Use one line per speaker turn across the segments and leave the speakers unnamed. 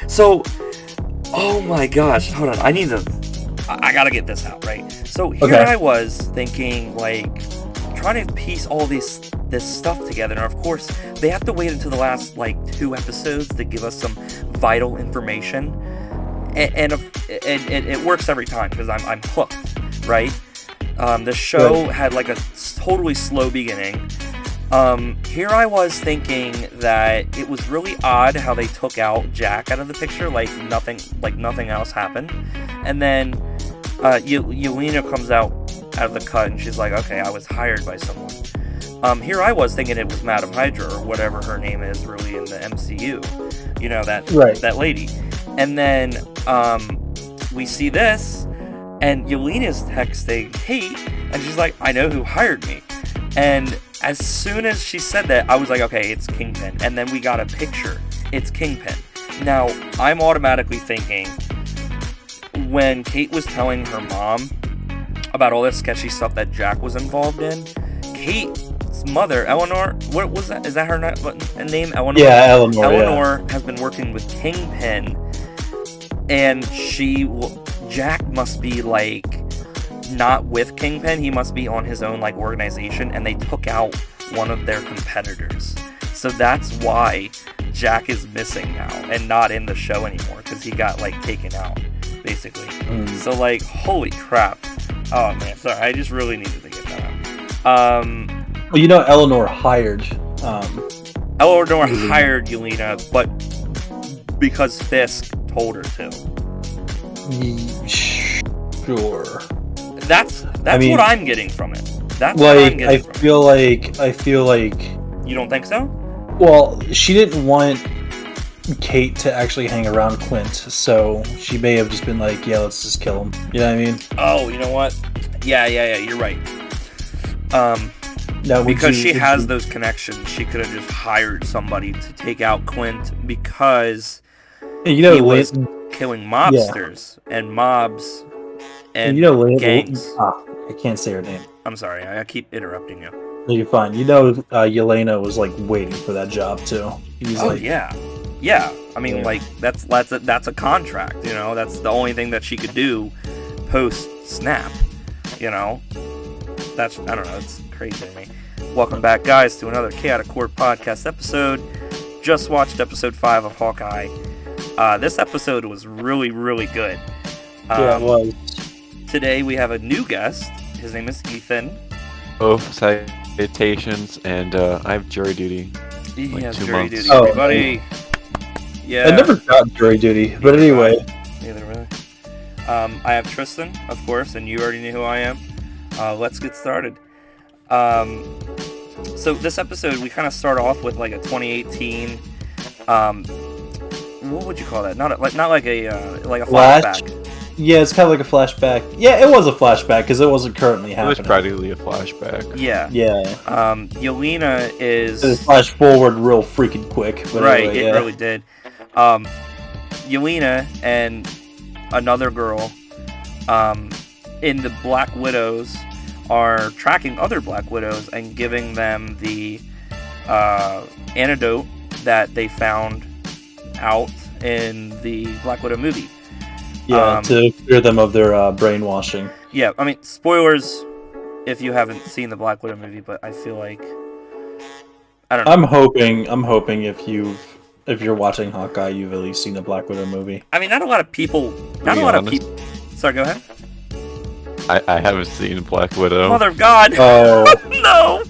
So, oh my gosh, hold on. I gotta get this out, right? So here I was thinking, like, trying to piece all this stuff together. And of course, they have to wait until the last, like, 2 episodes to give us some vital information. And it works every time because I'm hooked, right? The show had, like, a totally slow beginning. Here I was thinking that it was really odd how they took out Jack out of the picture, like nothing else happened. And then Yelena comes out of the cut and she's like, okay, I was hired by someone. Here I was thinking it was Madam Hydra or whatever her name is really in the MCU. You know, that lady. And then we see this and Yelena's texting Kate and she's like, I know who hired me. And as soon as she said that, I was like, okay, it's Kingpin. And then we got a picture. It's Kingpin. Now, I'm automatically thinking, when Kate was telling her mom about all this sketchy stuff that Jack was involved in, Kate's mother, Eleanor, what was that? Is that her name? Eleanor?
Yeah, Eleanor.
Eleanor has been working with Kingpin, and Jack must be, like, not with Kingpin, he must be on his own, like, organization, and they took out one of their competitors. So that's why Jack is missing now and not in the show anymore, because he got, like, taken out, basically. So, like, holy crap. Oh man, sorry, I just really needed to get that out.
Well, you know, Eleanor hired
Yelena, but because Fisk told her to.
Sure.
That's what I'm getting from it. That's
like,
what I'm getting from it.
I feel like...
You don't think so?
Well, she didn't want Kate to actually hang around Clint, so she may have just been like, yeah, let's just kill him. You know what I mean?
Oh, you know what? Yeah, you're right. Because she has those connections, she could have just hired somebody to take out Clint because he was killing mobsters and mobs and gangs.
I can't say her name.
I'm sorry, I keep interrupting you.
No, you're fine. You know, Yelena was, like, waiting for that job too.
Yeah. I mean, like, that's a contract. You know, that's the only thing that she could do post snap. You know, I don't know. It's crazy to me. Welcome back, guys, to another Chaotic Court podcast episode. Just watched episode 5 of Hawkeye. This episode was really, really good.
Yeah, it was.
Today we have a new guest. His name is Ethan.
Oh, salutations, and I have jury duty.
He has
2
jury
months.
duty, everybody. Yeah.
I never got jury duty, but anyway.
Neither really. I have Tristan, of course, and you already knew who I am. Let's get started. So this episode, we kind of start off with, like, a 2018. What would you call that? Not like a flashback.
Yeah, it's kind of like a flashback. Yeah, it was a flashback because it wasn't currently happening.
It was practically a flashback.
Yeah. Yelena is...
It flashed forward real freaking quick. But
right,
anyway,
it really did. Yelena and another girl in the Black Widows are tracking other Black Widows and giving them the antidote that they found out in the Black Widow movie.
Yeah, to cure them of their brainwashing.
Yeah, I mean, spoilers if you haven't seen the Black Widow movie, but I feel like... I don't know.
I'm hoping if you're watching Hawkeye, you've at least seen the Black Widow movie.
I mean, not a lot of people... Sorry, go ahead.
I haven't seen Black Widow.
Mother of God!
Oh.
No!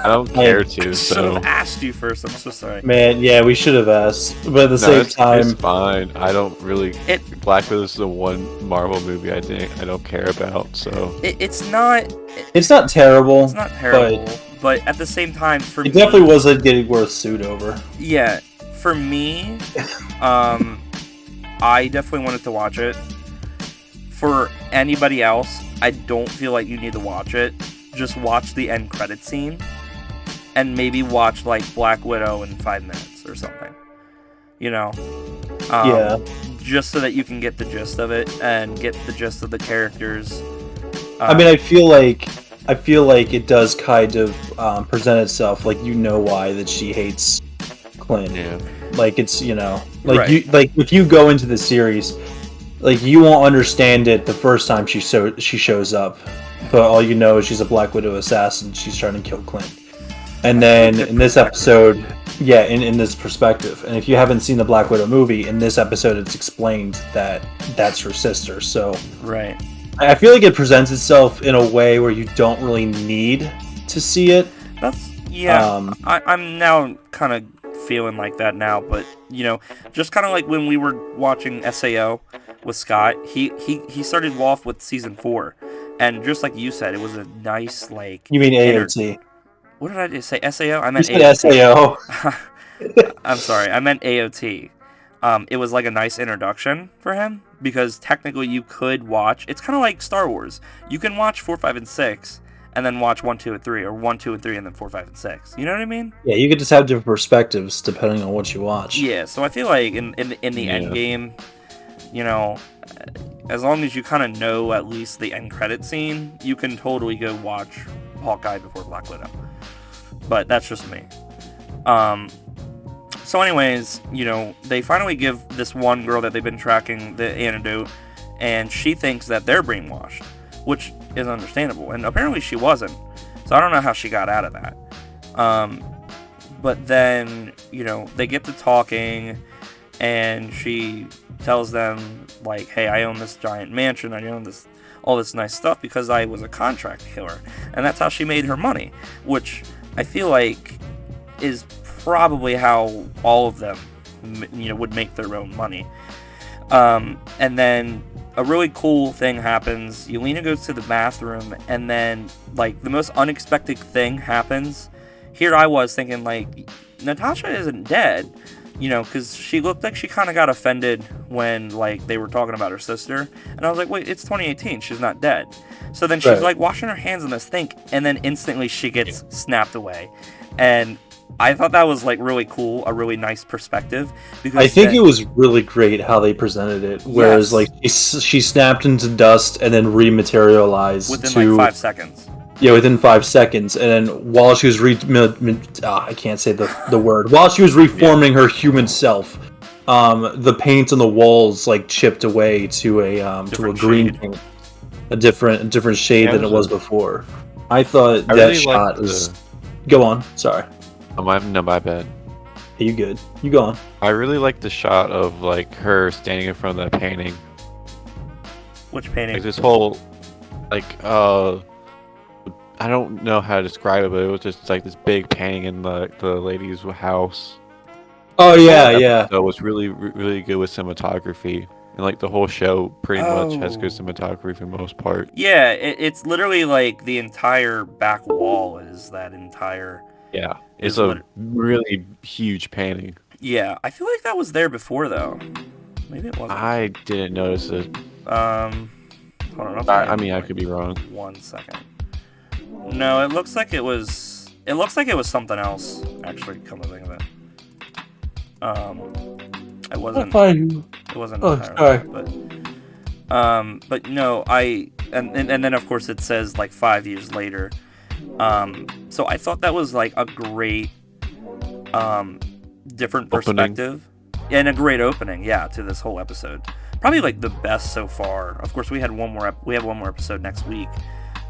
I don't care to,
I
so...
should have asked you first, I'm so sorry.
Man, yeah, we should have asked. But at the same time...
It's fine. I don't really... Black Widow is the one Marvel movie I don't care about, so...
It's not...
It's not terrible.
It's not terrible, but at the same time, for me...
It definitely wasn't getting worth suit over.
Yeah, for me, I definitely wanted to watch it. For anybody else, I don't feel like you need to watch it. Just watch the end credit scene, and maybe watch, like, Black Widow in 5 minutes or something. You know?
Yeah.
Just so that you can get the gist of it, and get the gist of the characters.
I mean, I feel like it does kind of present itself, like, you know why that she hates Clint.
Yeah.
Like it's
Right.
if you go into the series, like you won't understand it the first time she shows up, but all you know is she's a Black Widow assassin. She's trying to kill Clint, and then in this episode, in this perspective, and if you haven't seen the Black Widow movie, in this episode it's explained that that's her sister. So
Right.
I feel like it presents itself in a way where you don't really need to see it.
I'm now kind of feeling like that now, but just kind of like when we were watching SAO with Scott, he started off with season 4, and just like you said, it was a nice like.
You mean AOT?
What did I just say? SAO? I meant
you said
AOT.
SAO.
I'm sorry, I meant AOT. It was like a nice introduction for him, because technically you could watch. It's kind of like Star Wars. You can watch 4, 5, and 6. And then watch 1, 2, and 3, or 1, 2, and 3, and then 4, 5, and 6. You know what I mean?
Yeah, you could just have different perspectives depending on what you watch.
Yeah, so I feel like in the end game, as long as you kind of know at least the end credit scene, you can totally go watch Hawkeye before Black Widow. But that's just me. So anyways, they finally give this one girl that they've been tracking the antidote, and she thinks that they're brainwashed, which is understandable, and apparently she wasn't, so I don't know how she got out of that. But then they get to talking, and she tells them like, hey, I own this giant mansion, I own all this nice stuff because I was a contract killer, and that's how she made her money, which I feel like is probably how all of them would make their own money. And then a really cool thing happens. Yelena goes to the bathroom, and then like the most unexpected thing happens. Here I was thinking like, Natasha isn't dead, because she looked like she kind of got offended when like they were talking about her sister, and I was like, wait, it's 2018, she's not dead. So then she's like washing her hands in the sink, and then instantly she gets snapped away, and I thought that was like really cool, a really nice perspective. Because
I think it was really great how they presented it. Whereas like she snapped into dust and then rematerialized
within like 5 seconds.
Yeah, within 5 seconds, and then while she was I can't say the word. While she was reforming her human self, the paint on the walls like chipped away to a green paint, a different shade than it was before. I thought that really shot was. Go on, sorry.
No, my bad.
You good? You go on.
I really like the shot of like her standing in front of that painting.
Which painting?
Like this whole, like I don't know how to describe it, but it was just like this big painting in the lady's house.
Oh yeah.
So it was really really good with cinematography, and like the whole show pretty much has good cinematography for the most part.
Yeah, it's literally like the entire back wall is that entire.
Yeah, it's a really huge painting.
Yeah, I feel like that was there before though. Maybe it wasn't.
I didn't notice it.
Hold on.
I could be wrong.
1 second. No, it looks like it was. It looks like it was something else. Actually, come to think of it. It wasn't. It wasn't. But no, and then of course it says like 5 years later. So I thought that was like a great, different perspective, and a great opening, to this whole episode. Probably like the best so far. Of course, we have one more episode next week.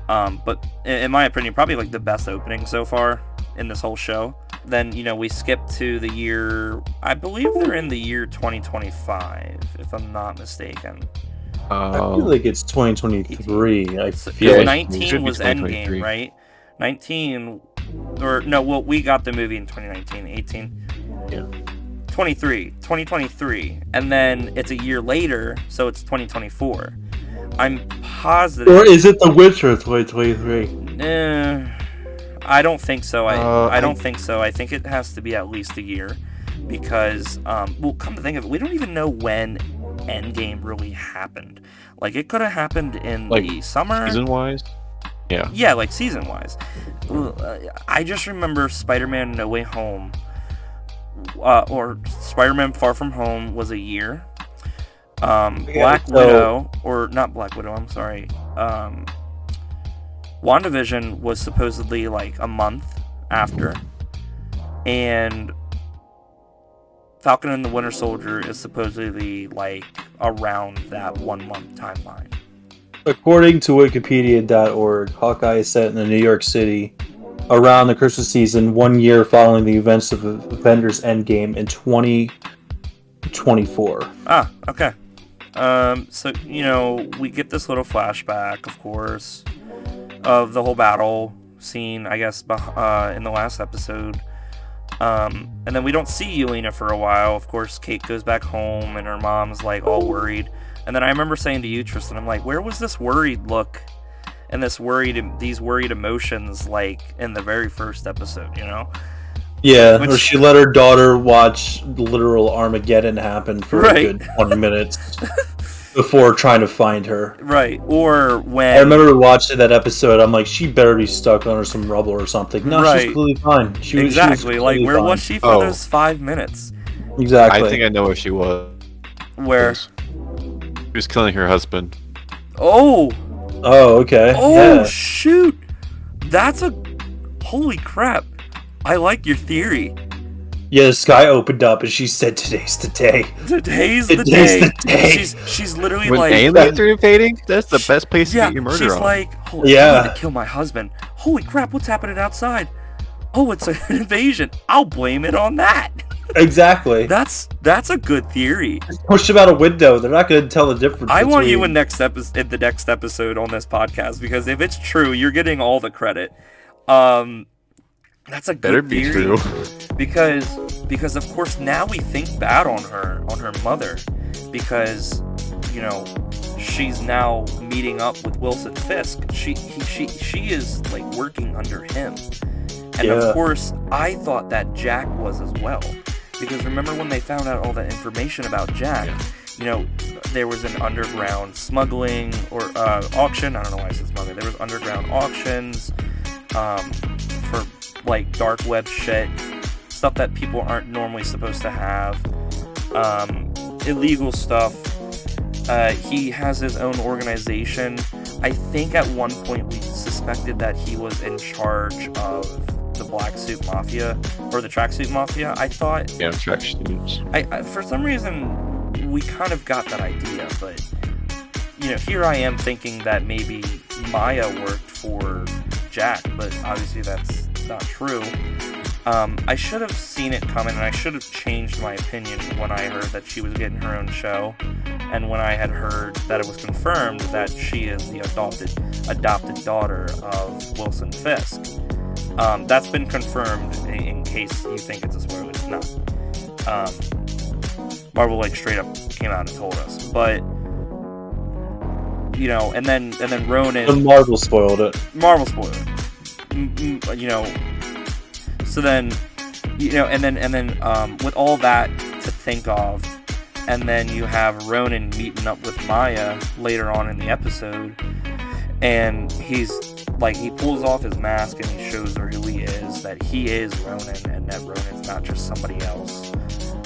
But in my opinion, probably like the best opening so far in this whole show. Then we skip to the year. I believe they're in the year 2025, if I'm not mistaken.
I feel like it's 2023. I feel
like
19
was Endgame, right? 19, or no, well, we got the movie in 2019, 18.
Yeah.
2023, and then it's a year later, so it's 2024. I'm positive.
Or is it The Witcher 2023?
I don't think so. I don't think so. I think it has to be at least a year, because come to think of it, we don't even know when Endgame really happened. Like, it could have happened in the summer.
Season-wise? Yeah.
Yeah, like season-wise. I just remember Spider-Man No Way Home, or Spider-Man Far From Home was a year. Black Widow, or not Black Widow, I'm sorry. WandaVision was supposedly like a month after. And Falcon and the Winter Soldier is supposedly like around that 1 month timeline.
According to Wikipedia.org, Hawkeye is set in New York City around the Christmas season, 1 year following the events of Avengers Endgame in 2024.
Ah, okay. So, we get this little flashback, of course, of the whole battle scene, I guess, in the last episode. And then we don't see Yelena for a while. Of course, Kate goes back home, and her mom's, like, all worried. And then I remember saying to you, Tristan, I'm like, where was this worried look and these worried emotions, like, in the very first episode,
Yeah, or she let her daughter watch literal Armageddon happen for a good 20 minutes before trying to find her.
Right, or when...
I remember watching that episode, I'm like, she better be stuck under some rubble or something. No, she's completely fine. She was
like, where was she for those 5 minutes?
Exactly.
I think I know where she was.
Where?
She was killing her husband.
Oh, okay.
Oh, shoot! That's holy crap. I like your theory.
Yeah, the sky opened up and she said, "Today's the day.
Today's the day." She's literally
when
like,
aliens are invading, that's the best place to get your murder
she's
on.
like, I need to kill my husband. Holy crap, what's happening outside? Oh, it's an invasion. I'll blame it on that.
Exactly.
That's a good theory.
Just push them out a window. They're not going to tell the difference.
I want you in the next episode on this podcast, because if it's true, you're getting all the credit. That's a good theory. Better be true. Because of course now we think bad on her mother, because she's now meeting up with Wilson Fisk. She is like working under him. And of course, I thought that Jack was as well. Because remember when they found out all that information about Jack, there was an underground smuggling or auction. I don't know why I said smuggling. There was underground auctions for like dark web shit, stuff that people aren't normally supposed to have, illegal stuff. He has his own organization. I think at one point we suspected that he was in charge of the Black Suit Mafia, or the Tracksuit Mafia, I thought.
Yeah, tracksuits.
I for some reason, we kind of got that idea, but, here I am thinking that maybe Maya worked for Jack, but obviously that's not true. I should have seen it coming, and I should have changed my opinion when I heard that she was getting her own show, and when I had heard that it was confirmed that she is the adopted daughter of Wilson Fisk. That's been confirmed, in case you think it's a spoiler. It's not. Marvel straight up came out and told us, but and then Ronan.
And Marvel spoiled it.
So then, and then with all that to think of, and then you have Ronan meeting up with Maya later on in the episode, and he pulls off his mask and he shows her who he is, that he is Ronan, and that Ronan's not just somebody else.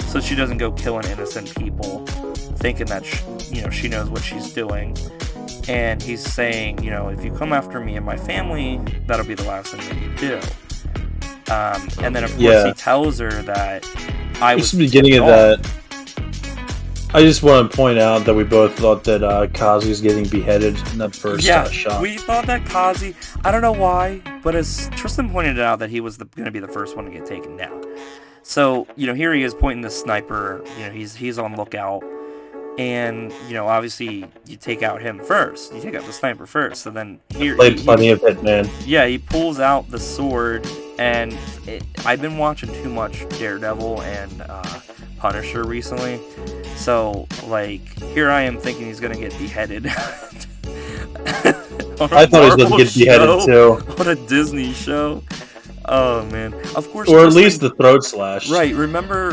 So she doesn't go killing innocent people, thinking that she knows what she's doing. And he's saying, if you come after me and my family, that'll be the last thing that you do. And then of course he tells her that I was
the beginning of that. I just want to point out that we both thought that Kazi was getting beheaded in that first shot.
We thought that Kazi, I don't know why, but as Tristan pointed out, that he was going to be the first one to get taken down. So, here he is pointing the sniper, he's on lookout, and, obviously you take out him first. You take out the sniper first, so then here...
Played plenty of it, man.
Yeah, he pulls out the sword, and I've been watching too much Daredevil and Punisher recently, so, here I am thinking he's gonna get beheaded.
I thought he was gonna get beheaded, too.
On a Disney show. Oh, man. Of course.
Or at least the throat slash.
Right, remember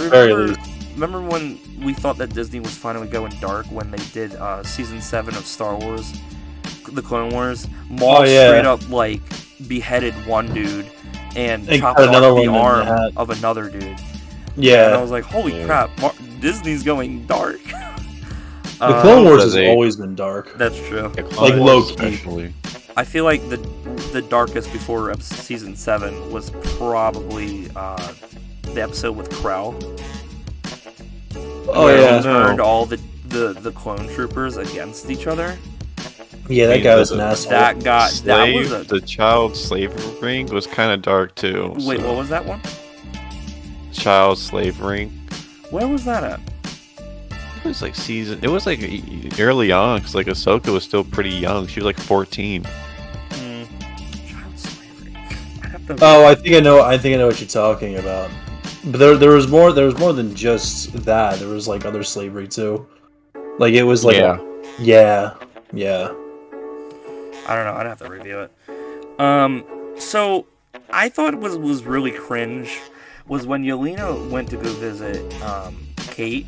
when we thought that Disney was finally going dark when they did season 7 of Star Wars, the Clone Wars? Maul straight up beheaded one dude and chopped off the arm of another dude.
Yeah.
And I was like, holy crap, Disney's going dark.
The Clone Wars has always been dark.
That's true.
Low-key.
I feel like the darkest before season 7 was probably the episode with Krell.
Oh
where
yeah,
he turned all the clone troopers against each other.
yeah, that guy was an asshole.
That was
the child slavery ring was kind of dark too.
Wait,
so.
what was that one?
Child slavery.
Where was that at?
It was like early on, because like Ahsoka was still pretty young. She was like 14.
Child slavery.
Oh, I think I know what you're talking about. But there was more than just that. There was like other slavery too. Like it was like yeah.
I don't know. I'd have to review it. So I thought it was really cringe was when Yelena went to go visit Kate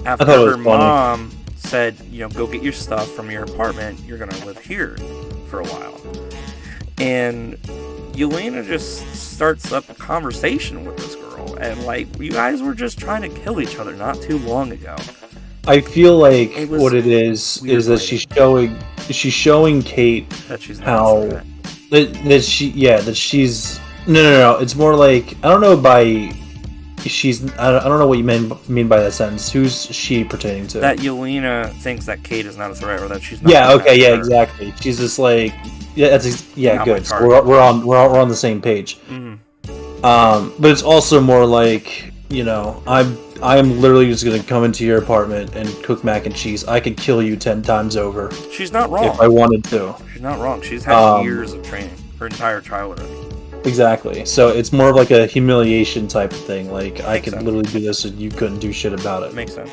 after her mom said, go get your stuff from your apartment. You're gonna live here for a while. And Yelena just starts up a conversation with this girl, and like you guys were just trying to kill each other not too long ago.
I feel like what it is that she's showing Kate
that she's
how that she's no. It's more like I don't know what you mean by that sentence. Who's she pertaining to?
That Yelena thinks that Kate is not a threat, or that she's not.
Yeah. Okay. Yeah. Exactly. She's just like good. So we're on the same page.
Mm-hmm.
But it's also more like I'm literally just gonna come into your apartment and cook mac and cheese. I could kill you 10 times over.
She's not wrong.
If I wanted to.
She's not wrong. She's had years of training, her entire childhood.
Exactly. So it's more of like a humiliation type of thing. Like
Makes
I could
sense.
literally do this and you couldn't do shit about it.
Makes sense.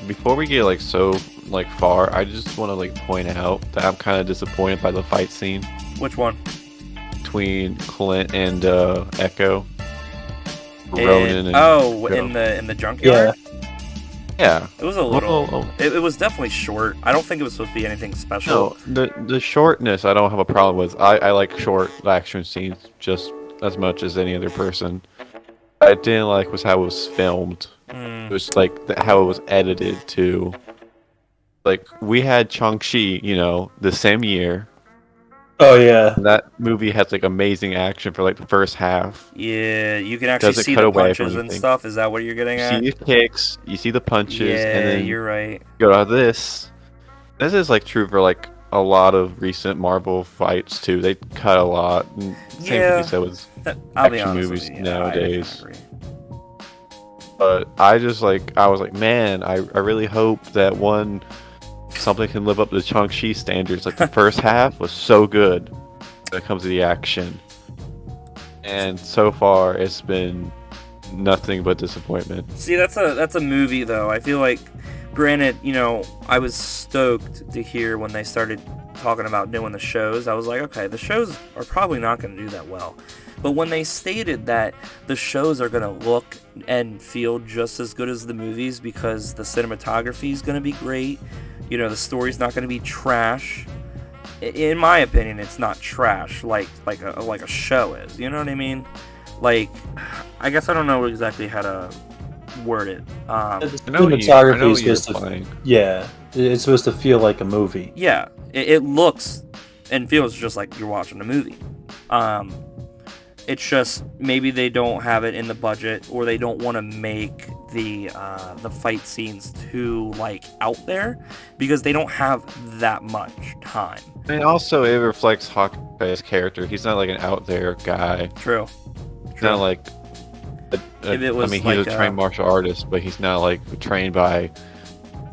Before we get so far, I just want to point out that I'm kind of disappointed by the fight scene.
Which one?
Between Clint and Echo. Ronan and
in the junkyard.
Yeah.
It was a little. It was definitely short. I don't think it was supposed to be anything special.
No, the shortness I don't have a problem with. I like short action scenes just as much as any other person. I didn't like was how it was filmed. It was how it was edited too. Like we had Chang-Chi, the same year.
Oh yeah.
And that movie has amazing action for the first half.
Yeah, you can actually see the punches and stuff. Is that what you're getting at?
You see the kicks, you see the punches, and then
you're right.
Go to this. This is true for a lot of recent Marvel fights too. They cut a lot. And same thing you said with action movies nowadays. But I just I was man, I really hope that something can live up to the Chang-Chi standards. The first half was so good when it comes to the action. And so far, it's been nothing but disappointment.
See, that's a movie, though. I feel like, granted, I was stoked to hear when they started talking about doing the shows. I was like, okay, the shows are probably not going to do that well. But when they stated that the shows are going to look and feel just as good as the movies because the cinematography is going to be great, the story's not going to be trash. In my opinion, it's not trash like a show is. You know what I mean? I guess I don't know exactly how to word it.
The cinematography is supposed to, it's supposed to feel like a movie.
Yeah, it looks and feels just like you're watching a movie. It's just maybe they don't have it in the budget, or they don't want to make the fight scenes too out there because they don't have that much time.
And also, it reflects Hawkeye's character. He's not an out there guy.
True.
He's not
if it was
he's a trained martial artist, but he's not trained by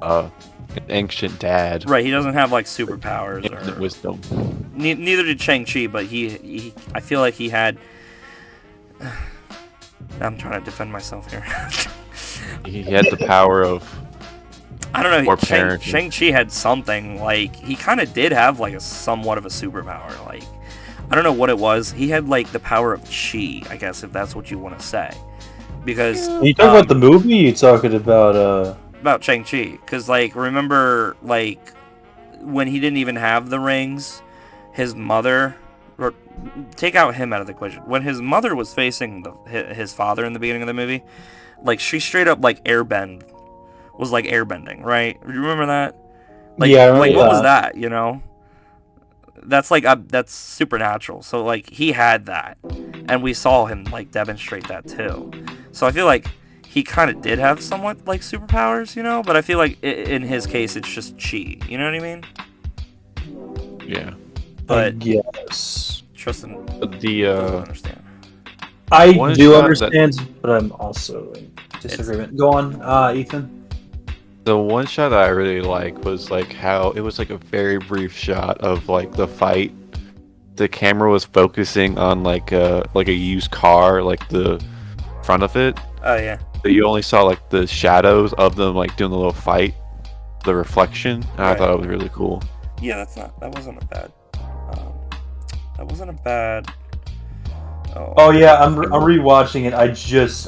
an ancient dad.
Right. He doesn't have superpowers or
wisdom.
Neither did Shang-Chi, but he I feel like he had. I'm trying to defend myself here.
He had the power of.
I don't know. Shang-Chi had something he kind of did have a somewhat of a superpower. I don't know what it was. He had the power of chi, I guess, if that's what you want to say. Because
are you talking about the movie? Or you talking about
Shang-Chi? Because remember when he didn't even have the rings, his mother. Or take out him out of the equation. When his mother was facing his father in the beginning of the movie, she straight up airbending, right? You remember that?
Yeah, I remember
what
that.
was that? That's supernatural. So he had that, and we saw him demonstrate that too. So I feel he kind of did have somewhat like superpowers, you know. But I feel like in his case, it's just chi. You know what I mean?
Yeah.
But
yes,
Tristan
the
doesn't understand.
I do understand, but I'm also in disagreement. Go on, Ethan.
The one shot that I really like was like how it was like a very brief shot of like the fight. The camera was focusing on like a used car, like the front of it.
Oh yeah.
But you only saw like the shadows of them like doing the little fight, the reflection. And I thought it was really cool.
Yeah, that wasn't a bad. That wasn't a bad.
Oh yeah, I'm rewatching it. I just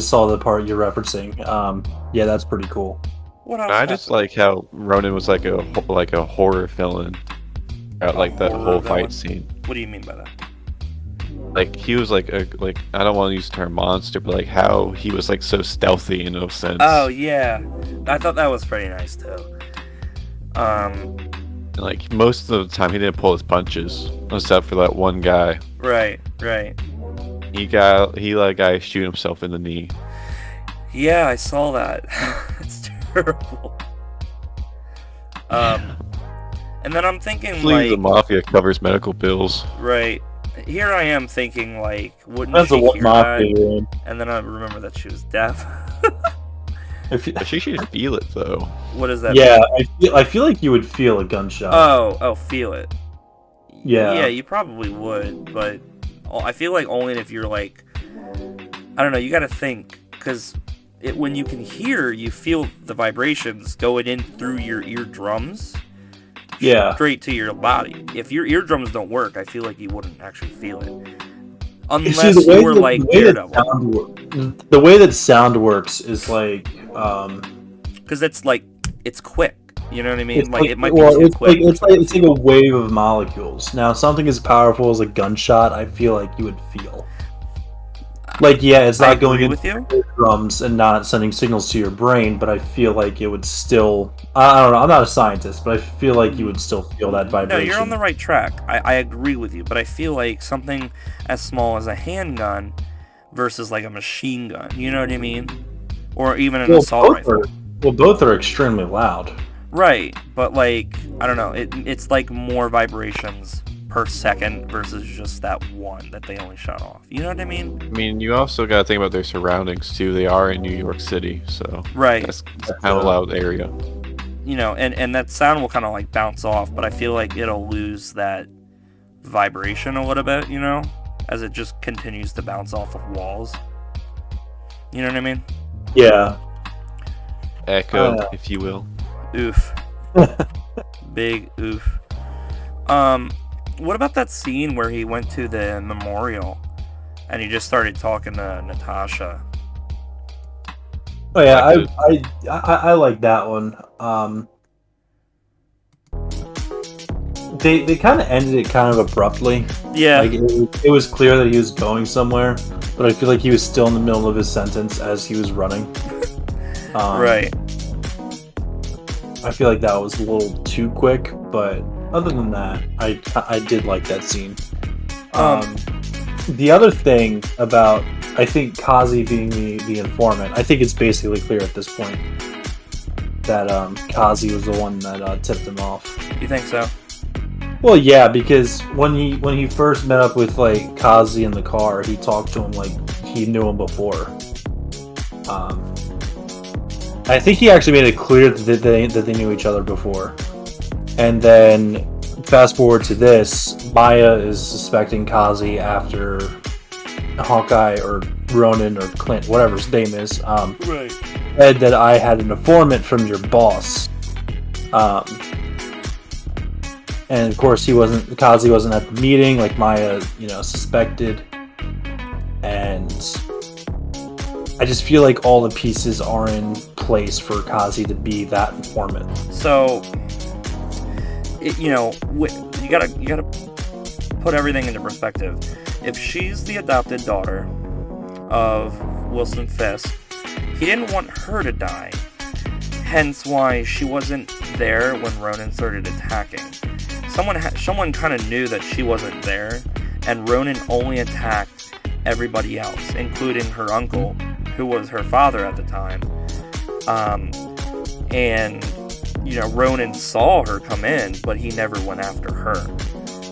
saw the part you're referencing. Yeah, that's pretty cool.
What else?
I just like how Ronan was like a horror villain, like that whole fight scene.
What do you mean by that?
Like he was like I don't want to use the term monster, but like how he was like so stealthy in no sense.
Oh yeah, I thought that was pretty nice too.
And, like most of the time he didn't pull his punches, except for that one guy.
Right.
He let a guy shoot himself in the knee.
Yeah, I saw that. It's terrible. And then I'm thinking like
the mafia covers medical bills.
Right. Here I am thinking like, wouldn't
That's
she
a
hear
mafia.
that? And then I remember that she was deaf.
She should feel it though.
What does that
mean? I feel like you would feel a gunshot.
Oh, feel it.
Yeah.
Yeah, you probably would, but I feel like only if you're like, I don't know, you gotta think, because when you can hear, you feel the vibrations going in through your eardrums.
Yeah.
Straight to your body. If your eardrums don't work, I feel like you wouldn't actually feel it. Unless you were like Daredevil.
The way that sound works is like,
because it's quick. You know what I mean? Like it might
be
too quick.
It's like a wave of molecules. Now, something as powerful as a gunshot, I feel like you would feel. Like, yeah, it's not going into your drums and not sending signals to your brain, but I feel like it would still. I don't know. I'm not a scientist, but I feel like you would still feel that vibration.
No, you're on the right track. I agree with you, but I feel like something as small as a handgun versus like a machine gun. You know what I mean? Or even an assault rifle.
Both are extremely loud.
Right, but like I don't know. It's like more vibrations per second versus just that one that they only shot off. You know what I mean?
I mean, you also got to think about their surroundings too. They are in New York City, so
right,
that's kind of a loud area.
You know, and that sound will kind of like bounce off, but I feel like it'll lose that vibration a little bit, you know, as it just continues to bounce off of walls. You know what I mean?
Yeah.
Echo, if you will.
Oof. Big oof. What about that scene where he went to the memorial and he just started talking to Natasha?
Oh yeah, I like that one. They kind of ended it kind of abruptly.
Yeah.
Like it was clear that he was going somewhere, but I feel like he was still in the middle of his sentence as he was running.
Right.
I feel like that was a little too quick, but other than that, I did like that scene. The other thing about, I think, Kazi being the informant, I think it's basically clear at this point that Kazi was the one that tipped him off.
You think so?
Well, yeah, because when he first met up with like Kazi in the car, he talked to him like he knew him before. I think he actually made it clear that they knew each other before. And then fast forward to this, Maya is suspecting Kazi after Hawkeye or Ronan or Clint, whatever his name is,
right,
said that I had an informant from your boss. And of course Kazi wasn't at the meeting like Maya, suspected. And I just feel like all the pieces are in place for Kazi to be that informant.
So, you gotta put everything into perspective. If she's the adopted daughter of Wilson Fisk, he didn't want her to die. Hence why she wasn't there when Ronan started attacking. Someone kind of knew that she wasn't there, and Ronan only attacked everybody else, including her uncle, who was her father at the time. And, you know, Ronan saw her come in, but he never went after her,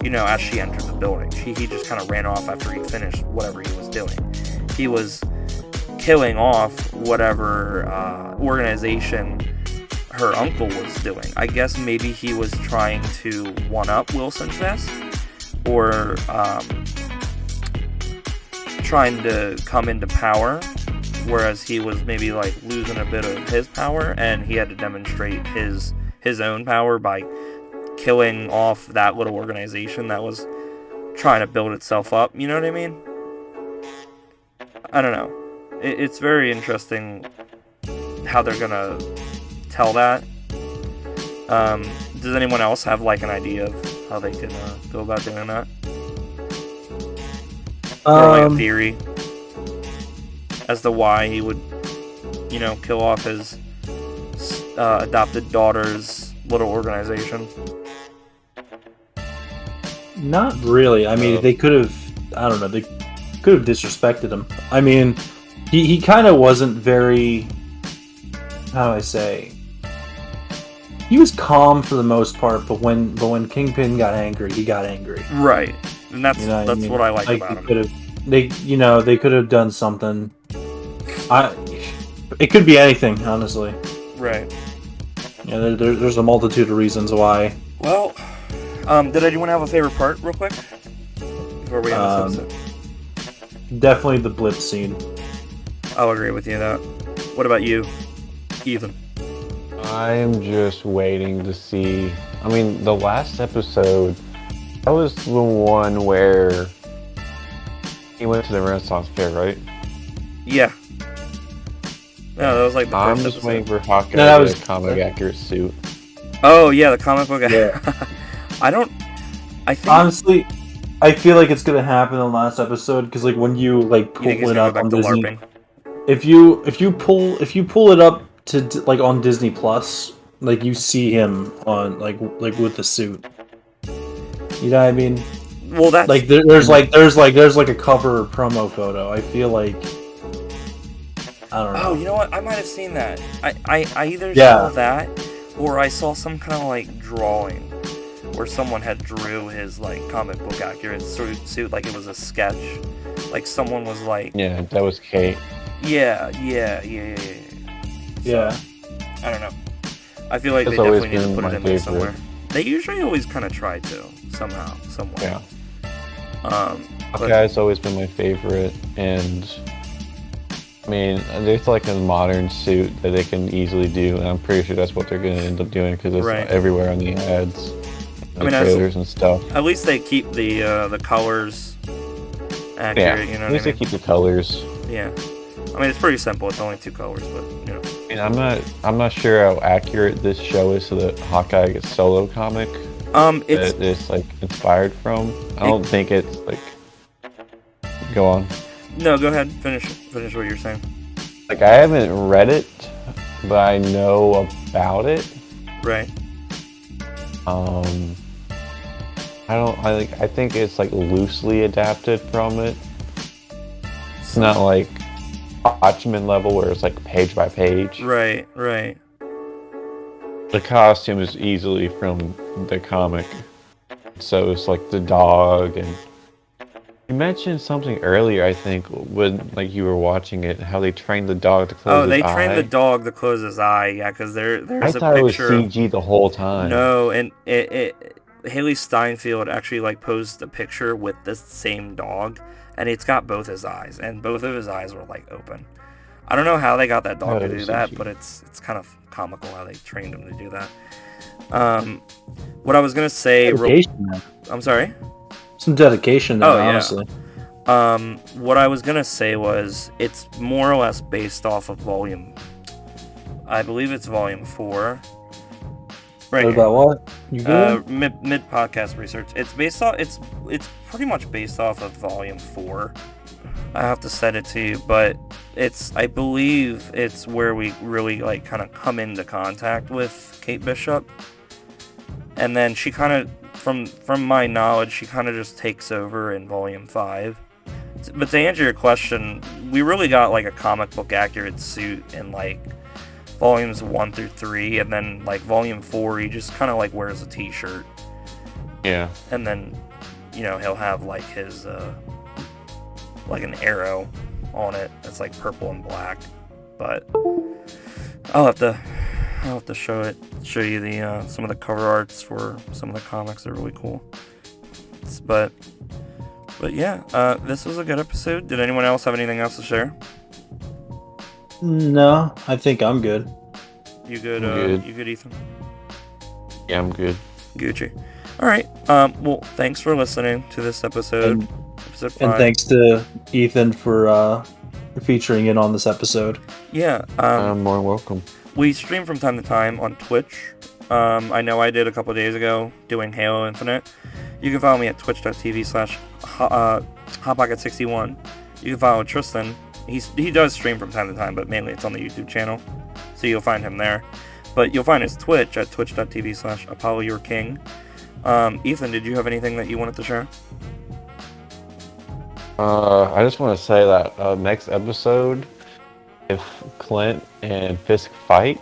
you know, as she entered the building. He just kind of ran off after he finished whatever he was doing. He was killing off whatever organization her uncle was doing. I guess maybe he was trying to one-up Wilson Fisk, or trying to come into power, whereas he was maybe like losing a bit of his power, and he had to demonstrate his own power by killing off that little organization that was trying to build itself up. You know what I mean? I don't know. It's very interesting how they're gonna tell that. Does anyone else have like an idea of how they can go about doing that? Or like a theory as to why he would, you know, kill off his adopted daughter's little organization?
Not really. I mean, they could have, I don't know, they could have disrespected him. I mean, he kind of wasn't very, how do I say, he was calm for the most part, but when Kingpin got angry, he got angry.
Right. And that's what I like about him.
They could have done something. It could be anything, honestly.
Right.
Yeah, there's a multitude of reasons why.
Well, did anyone have a favorite part, real quick, before we end this episode?
Definitely the blip scene.
I'll agree with you on that. What about you, Ethan?
I'm just waiting to see. I mean, the last episode, that was the one where he went to the Renaissance Fair, right?
Yeah. No, that was like the first
I'm just
episode.
waiting for Hawkeye to get a comic accurate suit.
Oh, yeah, the comic book.
Yeah.
I think...
Honestly, I feel like it's gonna happen in the last episode, because like when you like pull it up on Disney,
LARPing?
if you pull it up to like on Disney Plus, like you see him on like with the suit. You know what I mean?
Well, that's
like there's like a cover promo photo. I feel like, I don't know.
Oh, you know what? I might have seen that. I either saw that, or I saw some kind of like drawing where someone had drew his like comic book accurate suit like it was a sketch. Like someone was like,
yeah, that was Kate.
Yeah.
Yeah.
I don't know. I feel like
That's
they definitely need to
been
put
my
it in there
favorite.
somewhere. They usually always kind of try to somehow, somewhere.
Yeah. Hawkeye's always been my favorite, and I mean, there's like a modern suit that they can easily do, and I'm pretty sure that's what they're going to end up doing because it's everywhere on the ads, trailers and stuff.
At least they keep the colors accurate.
Yeah,
you know
at least they keep the colors.
Yeah. I mean, it's pretty simple. It's only 2 colors, but you know.
I mean, I'm not sure how accurate this show is to the Hawkeye solo comic. It's like inspired from. I don't think it's like. Go on.
No, go ahead. Finish what you're saying.
Like, I haven't read it, but I know about it.
Right.
I think it's like loosely adapted from it. It's not like Watchmen level where it's like page by page.
Right.
The costume is easily from the comic. So it's like the dog, and you mentioned something earlier, I think, when like you were watching it, how they trained the dog to close his eye. Oh, they trained
the dog to close his eye, yeah, because there's a picture. I
thought it was CG the whole time.
No, and Haley Steinfeld actually like posed a picture with this same dog, and it's got both his eyes, and both of his eyes were like open. I don't know how they got that dog to do that, but it's kind of comical how they trained him to do that. What I was gonna say, I'm sorry.
Some dedication there, honestly.
What I was gonna say was it's more or less based off of volume. I believe it's volume 4. Right.
About what? You good?
Mid podcast research. It's based off. It's pretty much based off of volume 4. I have to send it to you, but I believe it's where we really like kind of come into contact with Kate Bishop, and then she kind of, from my knowledge, she kind of just takes over in volume 5, but to answer your question, we really got like a comic book accurate suit in like volumes 1 through 3, and then like volume 4, he just kind of like wears a t-shirt.
Yeah.
And then, you know, he'll have like his like an arrow on it that's like purple and black. But I'll have to show you the some of the cover arts for some of the comics. They're really cool. But yeah, this was a good episode. Did anyone else have anything else to share?
No, I think I'm good.
You good?
Good.
You good, Ethan?
Yeah, I'm good.
Gucci. All right. Well, thanks for listening to this episode. Episode 5.
And thanks to Ethan for featuring in on this episode.
Yeah.
More welcome.
We stream from time to time on Twitch. I know I did a couple days ago doing Halo Infinite. You can follow me at twitch.tv/hotpocket61. You can follow Tristan. He does stream from time to time, but mainly it's on the YouTube channel. So you'll find him there. But you'll find his Twitch at twitch.tv/ApolloYourKing. Ethan, did you have anything that you wanted to share?
I just want to say that next episode, if Clint and Fisk fight,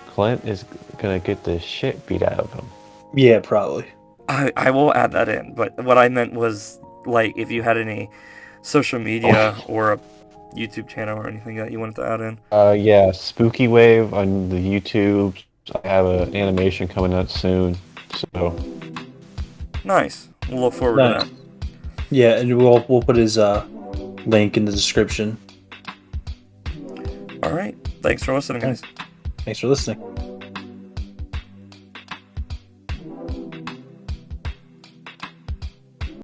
Clint is gonna get the shit beat out of him.
Yeah, probably.
I will add that in, but what I meant was, like, if you had any social media or a YouTube channel or anything that you wanted to add in.
Yeah, Spooky Wave on the YouTube. I have an animation coming out soon, so.
Nice. We'll look forward to that.
Yeah, and we'll put his link in the description.
All right. Thanks for listening, guys.
Thanks for listening.